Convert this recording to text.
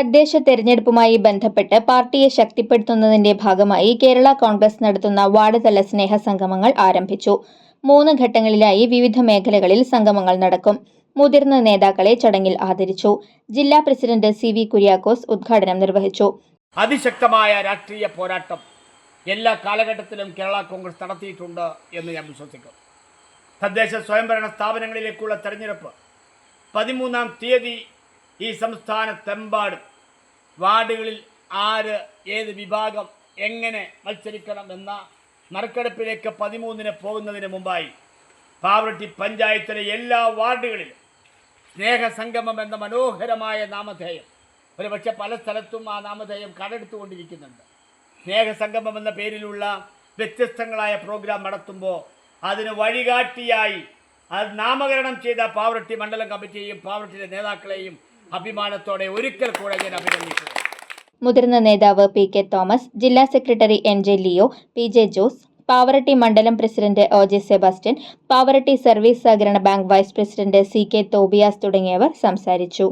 തദ്ദേശ തെരഞ്ഞെടുപ്പുമായി ബന്ധപ്പെട്ട് പാർട്ടിയെ ശക്തിപ്പെടുത്തുന്നതിന്റെ ഭാഗമായി കേരള കോൺഗ്രസ് നടത്തുന്ന വാർഡ് തല സ്നേഹ സംഗമങ്ങൾ ആരംഭിച്ചു. 3 ഘട്ടങ്ങളിലായി വിവിധ മേഖലകളിൽ സംഗമങ്ങൾ നടക്കും. മുതിർന്ന നേതാക്കളെ ചടങ്ങിൽ ആദരിച്ചു. ജില്ലാ പ്രസിഡന്റ് CV കുര്യാക്കോസ് ഉദ്ഘാടനം നിർവഹിച്ചു. അതിശക്തമായ രാഷ്ട്രീയ പോരാട്ടം എല്ലാ കാലഘട്ടത്തിലും കേരള കോൺഗ്രസ് നടത്തിയിട്ടുണ്ട് എന്ന് ഞാൻ വിശ്വസിക്കുന്നു. തദ്ദേശ സ്വയംഭരണ സ്ഥാപനങ്ങളിലേക്കുള്ള തെരഞ്ഞെടുപ്പ് 13-ാം തീയതി ഈ സംസ്ഥാനത്തെമ്പാടും വാർഡുകളിൽ ആര് ഏത് വിഭാഗം എങ്ങനെ മത്സരിക്കണം എന്ന നറുക്കെടുപ്പിലേക്ക് 13-ന് പോകുന്നതിന് മുമ്പായി പാവറട്ടി പഞ്ചായത്തിലെ എല്ലാ വാർഡുകളിലും സ്നേഹസംഗമം എന്ന മനോഹരമായ നാമധേയം, ഒരുപക്ഷെ പല സ്ഥലത്തും ആ നാമധേയം കടെടുത്തുകൊണ്ടിരിക്കുന്നുണ്ട്. സ്നേഹസംഗമം എന്ന പേരിലുള്ള വ്യത്യസ്തങ്ങളായ പ്രോഗ്രാം നടത്തുമ്പോൾ അതിന് വഴികാട്ടിയായി അത് നാമകരണം ചെയ്ത പാവറട്ടി മണ്ഡലം കമ്മിറ്റിയെയും പാവറട്ടിയിലെ നേതാക്കളെയും അഭിമാനത്തോടെ ഒരിക്കൽ കൂടെ ഞാൻ അഭിനന്ദിക്കുന്നു. മുതിർന്ന നേതാവ് PK തോമസ്, ജില്ലാ secretary NJ Leo, PJ Jose, Pavaratty മണ്ഡലം president OJ Sebastian, Pavaratty service സഹകരണ bank vice president CK Thobias തുടങ്ങിയവർ സംസാരിച്ചു.